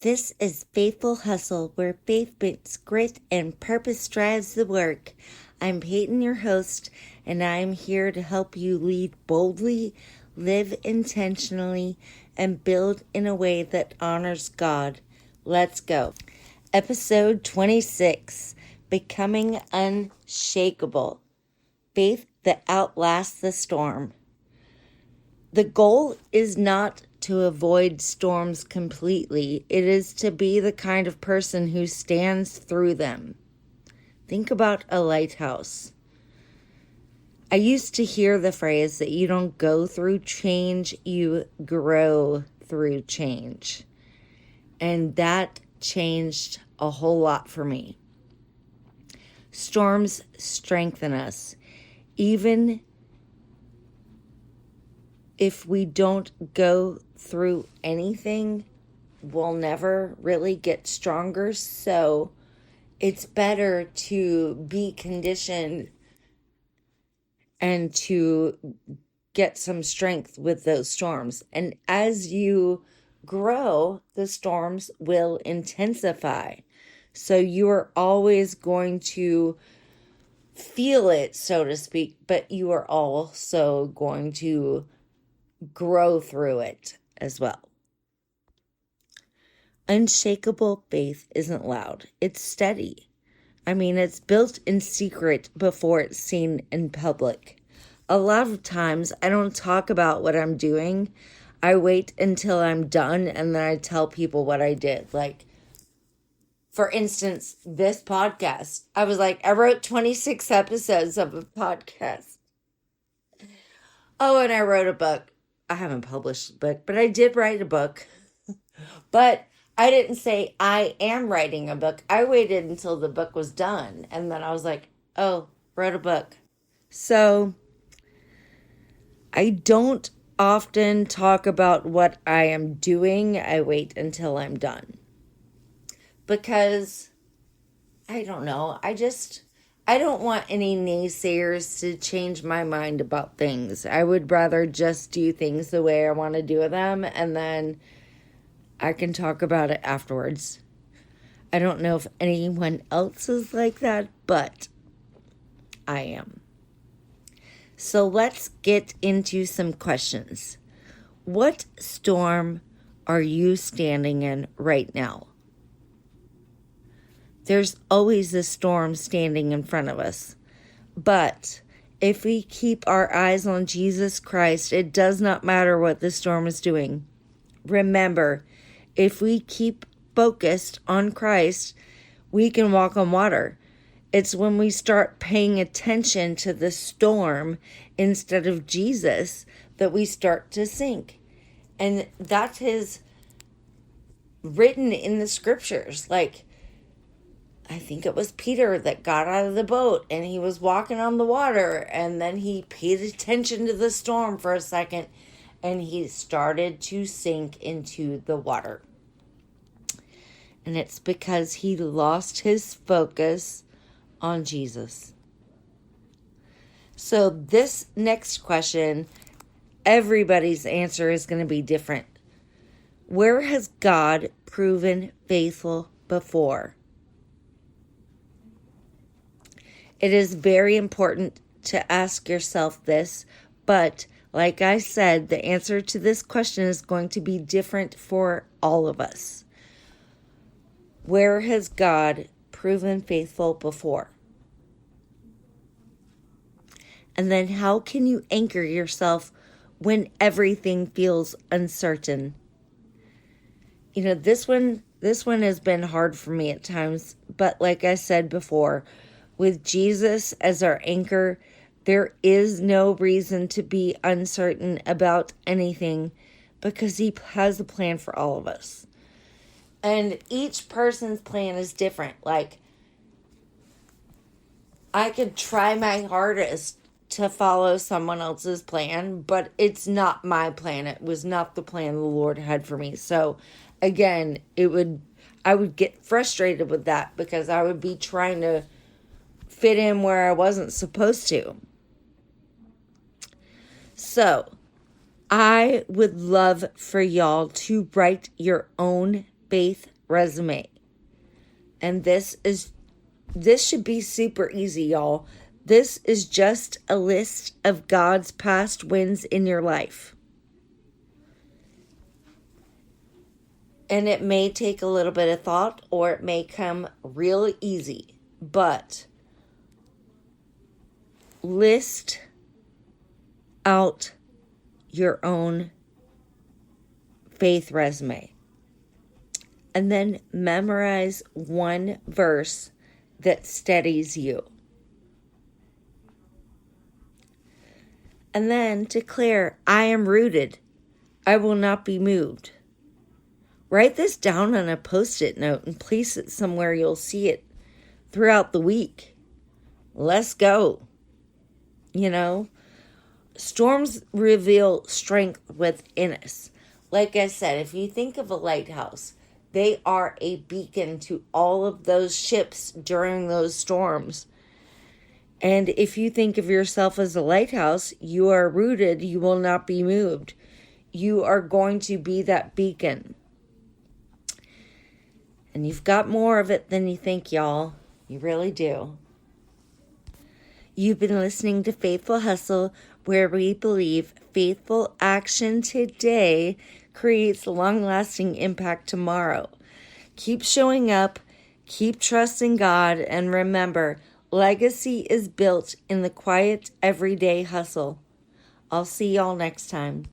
This is Faithful Hustle, where faith meets grit and purpose drives the work. I'm Peyton, your host, and I'm here to help you lead boldly, live intentionally, and build in a way that honors God. Let's go. Episode 26, Becoming Unshakable. Faith that outlasts the storm. The goal is not to avoid storms completely. It is to be the kind of person who stands through them. Think about a lighthouse. I used to hear the phrase that you don't go through change, you grow through change. And that changed a whole lot for me. Storms strengthen us. Even if we don't go through anything, we'll never really get stronger. So it's better to be conditioned and to get some strength with those storms. And as you grow, the storms will intensify. So you are always going to feel it, so to speak, but you are also going to grow through it as well. Unshakable faith isn't loud. It's steady. It's built in secret before it's seen in public. A lot of times I don't talk about what I'm doing. I wait until I'm done and then I tell people what I did. Like, for instance, this podcast. I wrote 26 episodes of a podcast. Oh, and I wrote a book. I haven't published a book, but I did write a book. But I didn't say I am writing a book. I waited until the book was done. And then I was like, oh, wrote a book. So I don't often talk about what I am doing. I wait until I'm done. Because, I don't know, I don't want any naysayers to change my mind about things. I would rather just do things the way I want to do them, and then I can talk about it afterwards. I don't know if anyone else is like that, but I am. So let's get into some questions. What storm are you standing in right now? There's always a storm standing in front of us. But if we keep our eyes on Jesus Christ, it does not matter what the storm is doing. Remember, if we keep focused on Christ, we can walk on water. It's when we start paying attention to the storm instead of Jesus that we start to sink. And that is written in the scriptures. I think it was Peter that got out of the boat and he was walking on the water, and then he paid attention to the storm for a second and he started to sink into the water. And it's because he lost his focus on Jesus. So this next question, everybody's answer is going to be different. Where has God proven faithful before? It is very important to ask yourself this, but like I said, the answer to this question is going to be different for all of us. Where has God proven faithful before? And then how can you anchor yourself when everything feels uncertain? This one has been hard for me at times, but like I said before, with Jesus as our anchor, there is no reason to be uncertain about anything because he has a plan for all of us. And each person's plan is different. I could try my hardest to follow someone else's plan, but it's not my plan. It was not the plan the Lord had for me. So again, I would get frustrated with that because I would be trying to fit in where I wasn't supposed to. So I would love for y'all to write your own faith resume. And this should be super easy, y'all. This is just a list of God's past wins in your life. And it may take a little bit of thought, or it may come real easy. But list out your own faith resume. And then memorize one verse that steadies you. And then declare, I am rooted. I will not be moved. Write this down on a Post-it note and place it somewhere you'll see it throughout the week. Let's go. You know, storms reveal strength within us. Like I said, if you think of a lighthouse, they are a beacon to all of those ships during those storms. And if you think of yourself as a lighthouse, you are rooted, you will not be moved. You are going to be that beacon. And you've got more of it than you think, y'all. You really do. You've been listening to Faithful Hustle, where we believe faithful action today creates long-lasting impact tomorrow. Keep showing up, keep trusting God, and remember, legacy is built in the quiet, everyday hustle. I'll see y'all next time.